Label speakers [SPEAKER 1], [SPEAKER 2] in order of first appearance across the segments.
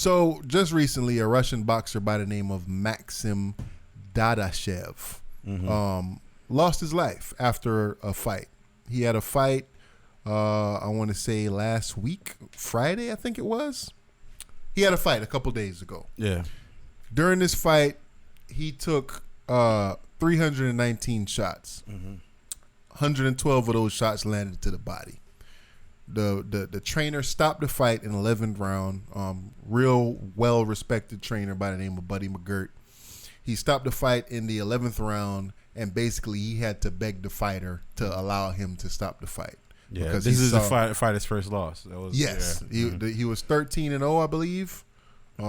[SPEAKER 1] So just recently, a Russian boxer by the name of Maxim Dadashev lost his life after a fight. He had a fight, I want to say last week, Friday, I think it was. He had a fight a couple days ago.
[SPEAKER 2] Yeah.
[SPEAKER 1] During this fight, he took 319 shots. 112 of those shots landed to the body. The trainer stopped the fight in the 11th round. Real well-respected trainer by the name of Buddy McGirt. He stopped the fight in the 11th to and basically he had to beg the fighter to allow him to stop the fight.
[SPEAKER 2] Yeah,
[SPEAKER 1] because
[SPEAKER 2] this is the fighter's first loss.
[SPEAKER 1] Yes,
[SPEAKER 2] yeah.
[SPEAKER 1] He was 13-0, I believe.
[SPEAKER 2] I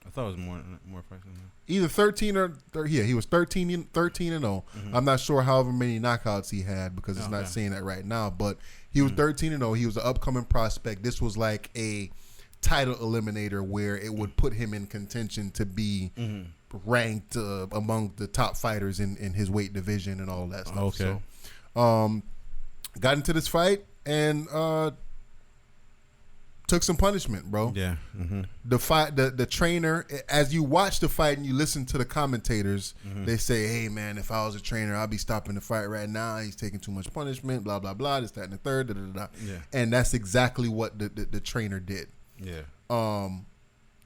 [SPEAKER 2] thought it was more fights than that.
[SPEAKER 1] Either 13 or he was 13-0. I'm not sure however many knockouts he had because it's not saying that right now. But he was 13-0. He was an upcoming prospect. This was like a title eliminator where it would put him in contention to be ranked among the top fighters in his weight division and all that stuff.
[SPEAKER 2] Okay.
[SPEAKER 1] So, got into this fight and took some punishment, bro.
[SPEAKER 2] Yeah.
[SPEAKER 1] The trainer, as you watch the fight and you listen to the commentators, they say, "Hey man, if I was a trainer, I'd be stopping the fight right now. He's taking too much punishment. Blah blah blah. This, that, and the third. Da, da, da.
[SPEAKER 2] Yeah.
[SPEAKER 1] And that's exactly what the trainer did.
[SPEAKER 2] Yeah.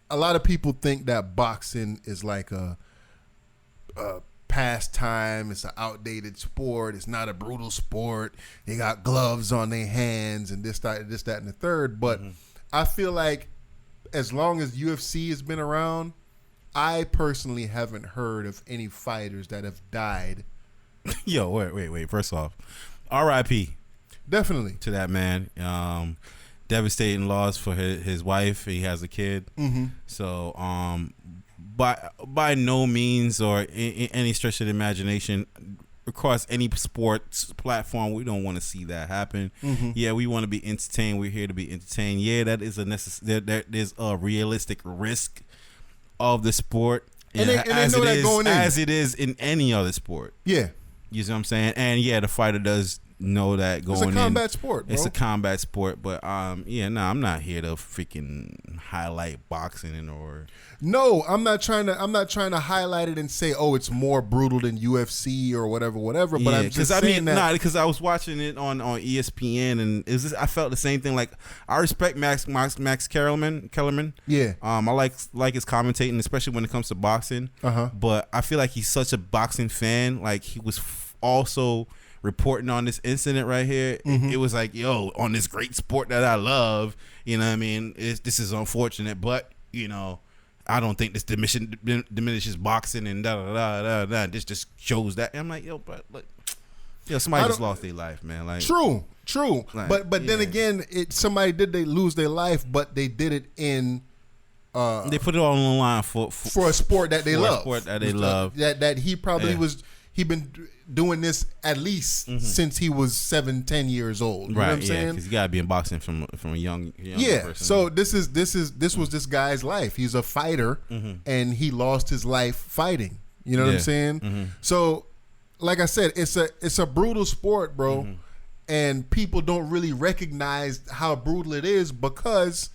[SPEAKER 1] A lot of people think that boxing is like a pastime. It's an outdated sport. It's not a brutal sport. They got gloves on their hands and this, that, and the third. But I feel like as long as UFC has been around, I personally haven't heard of any fighters that have died.
[SPEAKER 2] Yo, wait. First off, R.I.P.
[SPEAKER 1] Definitely
[SPEAKER 2] to that man. Devastating loss for his wife. He has a kid. So, by no means or any stretch of the imagination, across any sports platform, we don't want to see that happen. Yeah, we want to be entertained. We're here to be entertained. Yeah, that is there's a realistic risk of the sport,
[SPEAKER 1] and they know that going in,
[SPEAKER 2] as it is in any other sport.
[SPEAKER 1] Yeah,
[SPEAKER 2] you see what I'm saying? And yeah, the fighter does know that going in.
[SPEAKER 1] It's a combat sport, bro.
[SPEAKER 2] It's a combat sport, but I'm not here to freaking highlight boxing or.
[SPEAKER 1] No, I'm not trying to highlight it and say, oh, it's more brutal than UFC or whatever. But I'm just saying that
[SPEAKER 2] because I was watching it on ESPN and I felt the same thing. Like I respect Max Kellerman.
[SPEAKER 1] Yeah.
[SPEAKER 2] I like his commentating, especially when it comes to boxing. But I feel like he's such a boxing fan. Like he was also reporting on this incident right here. It was like, yo, on this great sport that I love, you know what I mean? This is unfortunate, but, you know, I don't think this diminishes boxing and da-da-da-da-da. This just shows that. And I'm like, yo, but look, somebody just lost their life, man. Like
[SPEAKER 1] True.
[SPEAKER 2] Like,
[SPEAKER 1] but then again, they lose their life, but they did it in
[SPEAKER 2] they put it all on the line for
[SPEAKER 1] a sport that they love.
[SPEAKER 2] A sport that they love.
[SPEAKER 1] That he probably he'd been doing this at least since he was 7-10 years old. You know what I'm saying?
[SPEAKER 2] Because you gotta be in boxing from a young person.
[SPEAKER 1] So this was this guy's life. He's a fighter, and he lost his life fighting. You know what I'm saying? So, like I said, it's a brutal sport, bro, and people don't really recognize how brutal it is because,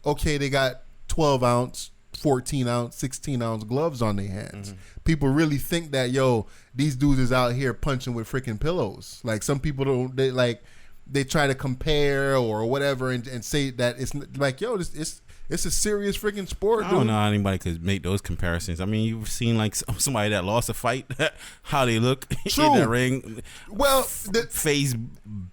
[SPEAKER 1] okay, they got 12-ounce, 14-ounce, 16-ounce gloves on their hands. People really think that, yo, these dudes is out here punching with freaking pillows. Like some people don't, they try to compare or whatever and say that it's like, yo, it's a serious freaking sport.
[SPEAKER 2] I don't know how anybody could make those comparisons. I mean, you've seen like somebody that lost a fight, how they look in the ring.
[SPEAKER 1] Well,
[SPEAKER 2] face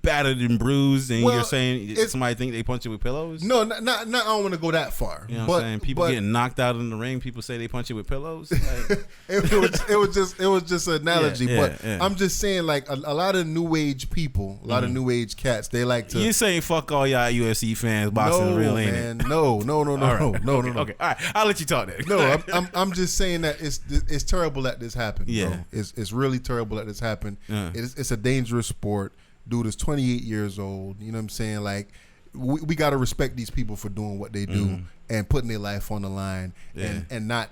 [SPEAKER 2] battered and bruised, and you're saying somebody think they punch you with pillows?
[SPEAKER 1] No, not I don't want to go that far.
[SPEAKER 2] You know what I'm saying? People getting knocked out in the ring. People say they punch you with pillows. Like,
[SPEAKER 1] it was just an analogy, but
[SPEAKER 2] yeah.
[SPEAKER 1] I'm just saying like a lot of new age people, a lot of new age cats, they like to.
[SPEAKER 2] You saying fuck all y'all UFC fans? Boxing real, ain't it?
[SPEAKER 1] No.
[SPEAKER 2] No. Okay, all right. I'll let you talk then.
[SPEAKER 1] No, I'm just saying that it's terrible that this happened.
[SPEAKER 2] Yeah,
[SPEAKER 1] bro. It's really terrible that this happened. It's a dangerous sport. Dude is 28 years old. You know what I'm saying? Like we got to respect these people for doing what they do and putting their life on the line and not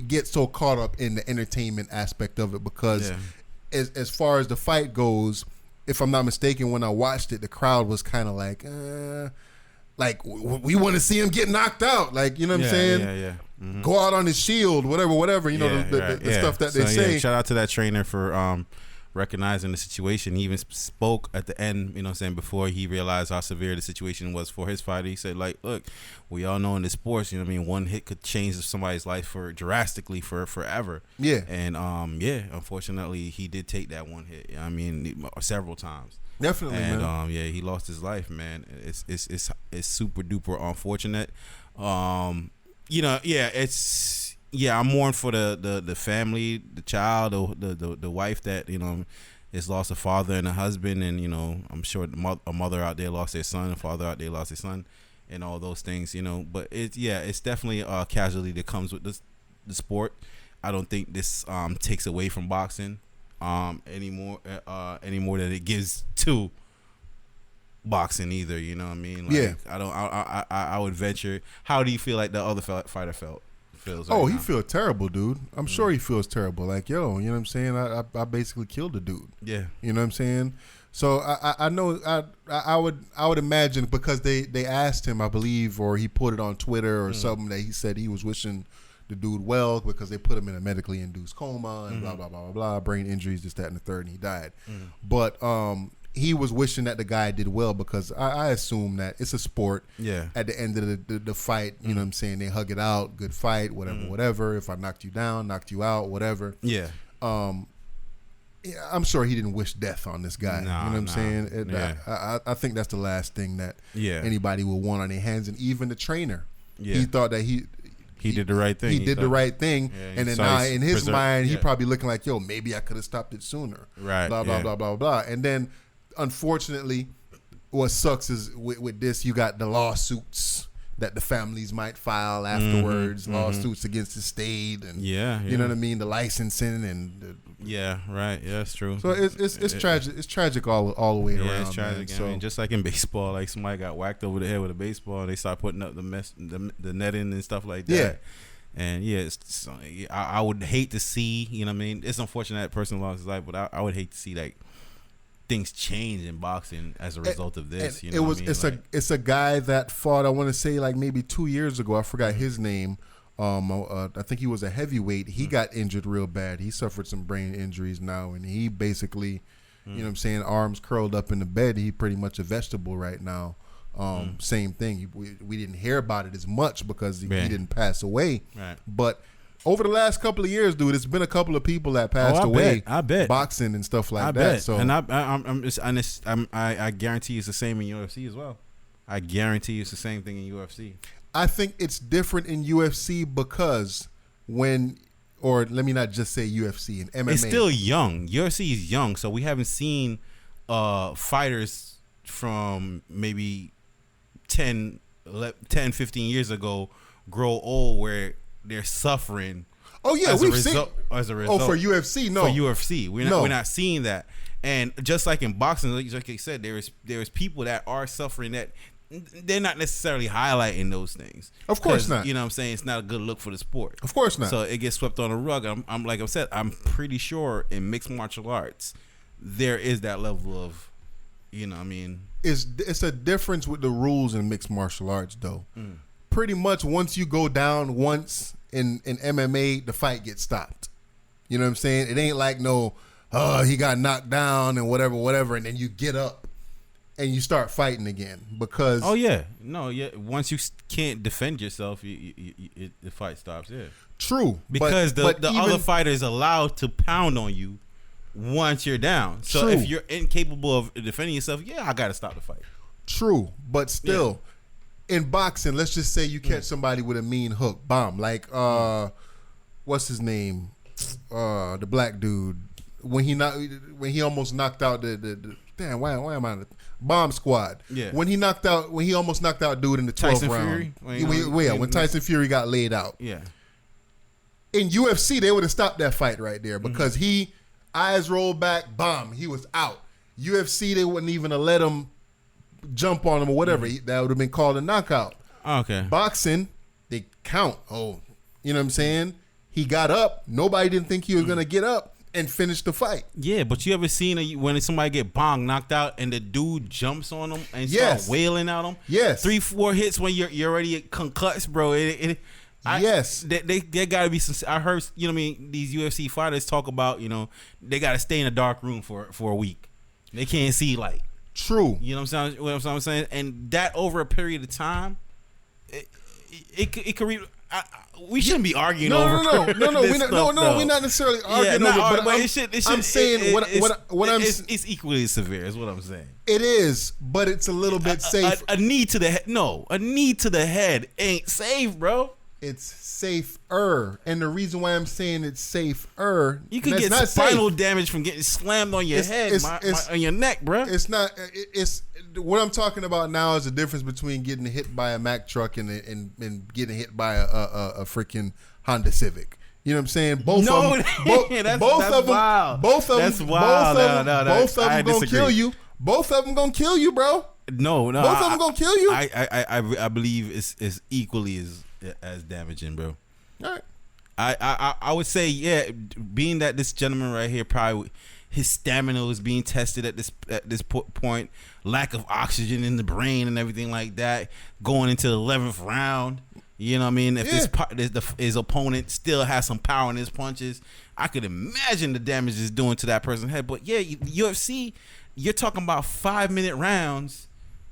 [SPEAKER 1] get so caught up in the entertainment aspect of it because as far as the fight goes, if I'm not mistaken, when I watched it, the crowd was kind of like. like we want to see him get knocked out. Like, you know what I'm saying?
[SPEAKER 2] Yeah. Mm-hmm.
[SPEAKER 1] Go out on his shield, whatever. You know, the stuff that they say.
[SPEAKER 2] Shout out to that trainer for recognizing the situation. He even spoke at the end, you know what I'm saying, before he realized how severe the situation was for his fighter. He said, like, look, we all know in the sports, you know what I mean, one hit could change somebody's life drastically for forever. Yeah. And unfortunately he did take that one hit. I mean, several times.
[SPEAKER 1] Definitely,
[SPEAKER 2] and
[SPEAKER 1] man.
[SPEAKER 2] He lost his life, man. It's super duper unfortunate. I'm mourning for the family, the child, the wife that, you know, has lost a father and a husband, and, you know, I'm sure a mother out there lost their son, a father out there lost their son, and all those things, you know. But it's definitely a casualty that comes with the sport. I don't think this takes away from boxing anymore than it gives to boxing either. You know what I mean? Like, I would venture. How do you feel like the other fighter feels? Right
[SPEAKER 1] he feels terrible, dude. I'm sure he feels terrible. Like, yo, you know what I'm saying? I basically killed the dude. Yeah. You know what I'm saying? So I know I would imagine, because they asked him, I believe, or he put it on Twitter or something, that he said he was wishing the dude well, because they put him in a medically induced coma and blah blah blah blah blah, brain injuries, this, that, and the third, and he died. But he was wishing that the guy did well, because I assume that it's a sport. Yeah. At the end of the fight, you know what I'm saying, they hug it out, good fight, whatever. If I knocked you down, knocked you out, whatever. Yeah. I'm sure he didn't wish death on this guy. You know what I'm saying? I think that's the last thing that anybody will want on their hands, and even the trainer. Yeah. He thought that he
[SPEAKER 2] did the right thing.
[SPEAKER 1] He did the right thing, and then now in his mind, he probably looking like, yo, maybe I could have stopped it sooner. Right. Blah blah blah blah blah. And then, unfortunately, what sucks is with this, you got the lawsuits that the families might file afterwards, lawsuits against the state, and you know what I mean, the licensing and
[SPEAKER 2] that's true.
[SPEAKER 1] So it's tragic. It's tragic all the way around.
[SPEAKER 2] It's tragic. Man. So, I mean, just like in baseball, like somebody got whacked over the head with a baseball, and they start putting up the netting and stuff like that. Yeah. And I would hate to see, you know what I mean, it's unfortunate that person lost his life, but I would hate to see like things change in boxing as a result of this. You know
[SPEAKER 1] it's a guy that fought, I want to say, like maybe 2 years ago. I forgot his name. I think he was a heavyweight. He got injured real bad. He suffered some brain injuries now, and he basically, you know what I'm saying, arms curled up in the bed. He pretty much a vegetable right now. Same thing. We didn't hear about it as much because he didn't pass away. Right. But over the last couple of years, dude, it's been a couple of people that passed away.
[SPEAKER 2] I bet.
[SPEAKER 1] Boxing and stuff like that. So,
[SPEAKER 2] and I guarantee it's the same in UFC as well. I guarantee it's the same thing in UFC.
[SPEAKER 1] I think it's different in UFC because let me not just say UFC, and MMA.
[SPEAKER 2] It's still young. UFC is young, so we haven't seen fighters from maybe 10, 15 years ago grow old where they're suffering.
[SPEAKER 1] Oh yeah,
[SPEAKER 2] we've seen as a result.
[SPEAKER 1] Oh, for UFC, no.
[SPEAKER 2] For UFC, we're not seeing that. And just like in boxing, like I said, there is people that are suffering that they're not necessarily highlighting those things.
[SPEAKER 1] Of course not.
[SPEAKER 2] You know what I'm saying? It's not a good look for the sport.
[SPEAKER 1] Of course not.
[SPEAKER 2] So it gets swept on the rug. I'm like I said, I'm pretty sure in mixed martial arts there is that level of, you know what I mean?
[SPEAKER 1] It's a difference with the rules in mixed martial arts though. Pretty much once you go down once in MMA, the fight gets stopped. You know what I'm saying? It ain't like he got knocked down and whatever, and then you get up and you start fighting again because.
[SPEAKER 2] Oh yeah, once you can't defend yourself, the fight stops. Yeah,
[SPEAKER 1] true.
[SPEAKER 2] Because the other fighter is allowed to pound on you once you're down. So true. If you're incapable of defending yourself, I got to stop the fight.
[SPEAKER 1] True, but still. Yeah. In boxing, let's just say you catch somebody with a mean hook, bomb, like what's his name, the black dude, when he almost knocked out the damn, why am I Bomb Squad? Yeah. When he almost knocked out dude in the 12th round. When Tyson Fury got laid out. Yeah. In UFC, they would have stopped that fight right there because he eyes rolled back, bomb, he was out. UFC, they wouldn't even have let him jump on him or whatever. That would have been called a knockout.
[SPEAKER 2] Okay.
[SPEAKER 1] Boxing, they count. Oh, you know what I'm saying? He got up. Nobody didn't think he was going to get up. and finish the fight.
[SPEAKER 2] Yeah, but you ever seen when somebody get knocked out and the dude jumps on them and
[SPEAKER 1] Yes.
[SPEAKER 2] start wailing at them?
[SPEAKER 1] Yes.
[SPEAKER 2] 3-4 hits when you're already concussed, bro.
[SPEAKER 1] Yes.
[SPEAKER 2] There gotta be some. I heard, you know what I mean, these UFC fighters talk about, you know, they gotta stay in a dark room for a week. They can't see light.
[SPEAKER 1] True.
[SPEAKER 2] You know what I'm saying? And that over a period of time, it could we shouldn't be arguing over.
[SPEAKER 1] No. We're not necessarily arguing over. But I'm saying what I'm.
[SPEAKER 2] It's equally as severe. Is what I'm saying.
[SPEAKER 1] It is, but it's a little bit safe.
[SPEAKER 2] A knee to the head. No, a knee to the head ain't safe, bro.
[SPEAKER 1] It's safer, and the reason why I'm saying it's safer,
[SPEAKER 2] you can get spinal damage from getting slammed on your head, on your neck, bro.
[SPEAKER 1] It's not. It's what I'm talking about now is the difference between getting hit by a Mack truck and getting hit by a freaking Honda Civic. You know what I'm saying? Both of them. Both of them gonna kill you. Both of them gonna kill you, bro.
[SPEAKER 2] No.
[SPEAKER 1] Both of them gonna kill you.
[SPEAKER 2] I believe it's equally as damaging, bro.
[SPEAKER 1] All right.
[SPEAKER 2] I would say, yeah, being that this gentleman right here, probably his stamina was being tested at this point, lack of oxygen in the brain and everything like that, going into the 11th round. You know what I mean? If his opponent still has some power in his punches, I could imagine the damage it's doing to that person's head. But yeah, UFC, you're talking about 5-minute rounds.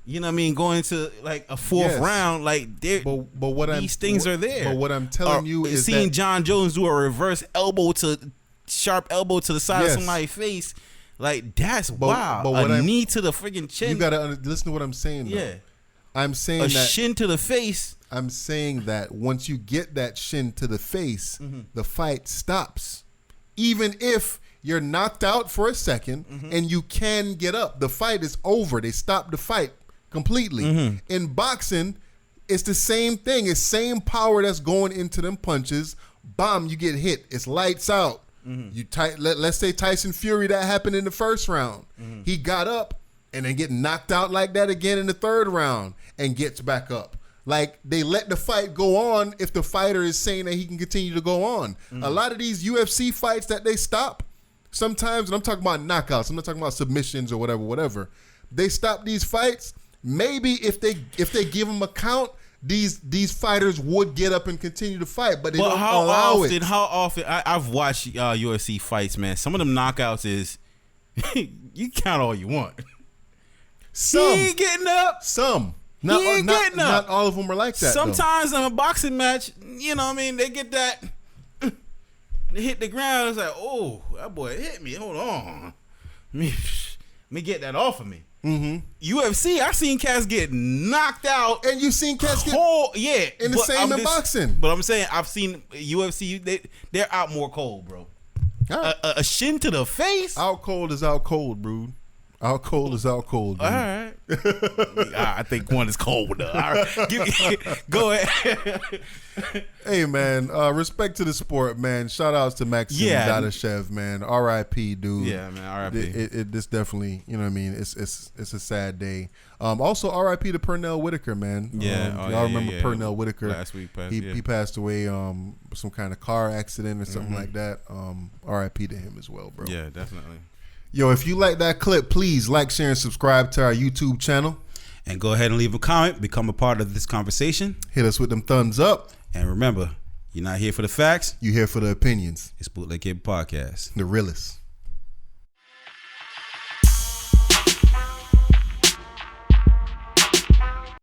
[SPEAKER 2] You know what I mean? Going into like a fourth round, like these things are there.
[SPEAKER 1] But what I'm telling you is
[SPEAKER 2] seeing John Jones do a reverse sharp elbow to the side of somebody's face, like that's wild. But a knee to the freaking chin.
[SPEAKER 1] You gotta listen to what I'm saying. Though.
[SPEAKER 2] Yeah,
[SPEAKER 1] I'm saying
[SPEAKER 2] a shin to the face.
[SPEAKER 1] I'm saying that once you get that shin to the face, the fight stops. Even if you're knocked out for a second and you can get up, the fight is over. They stop the fight completely. In boxing, it's the same thing. It's same power that's going into them punches. Bomb, you get hit. It's lights out. Let's say Tyson Fury, that happened in the first round. He got up and then get knocked out like that again in the third round and gets back up. Like, they let the fight go on if the fighter is saying that he can continue to go on. A lot of these UFC fights that they stop, sometimes, and I'm talking about knockouts, I'm not talking about submissions or whatever. They stop these fights. Maybe if they give them a count, these fighters would get up and continue to fight, but they don't allow it.
[SPEAKER 2] How often? I've watched UFC fights, man. Some of them knockouts is you count all you want.
[SPEAKER 1] Some
[SPEAKER 2] he ain't getting up.
[SPEAKER 1] Some.
[SPEAKER 2] Not
[SPEAKER 1] all of them are like that.
[SPEAKER 2] Sometimes in a boxing match, you know what I mean, they get that, they hit the ground. It's like, oh, that boy hit me. Hold on, let me get that off of me. UFC, I've seen cats get knocked out,
[SPEAKER 1] and you've seen cats get in the same in boxing.
[SPEAKER 2] But I'm saying I've seen UFC. They're out more cold, bro. Right. A shin to the face.
[SPEAKER 1] Out cold is out cold, bro. Out cold is out cold. Dude.
[SPEAKER 2] All right. I think one is colder. All right. Go ahead.
[SPEAKER 1] Hey, man. Respect to the sport, man. Shout outs to Maxim Dadashev, man. R.I.P, dude.
[SPEAKER 2] Yeah, man. R.I.P.
[SPEAKER 1] This definitely, you know what I mean? It's a sad day. Also, R.I.P to Pernell Whitaker, man.
[SPEAKER 2] Yeah.
[SPEAKER 1] Y'all remember Pernell Whitaker?
[SPEAKER 2] Last week.
[SPEAKER 1] He passed away some kind of car accident or something like that. R.I.P to him as well, bro.
[SPEAKER 2] Yeah, definitely.
[SPEAKER 1] Yo, if you like that clip, please like, share, and subscribe to our YouTube channel.
[SPEAKER 2] And go ahead and leave a comment. Become a part of this conversation.
[SPEAKER 1] Hit us with them thumbs up.
[SPEAKER 2] And remember, you're not here for the facts.
[SPEAKER 1] You're here for the opinions.
[SPEAKER 2] It's Bootleg Kid Podcast.
[SPEAKER 1] The realest.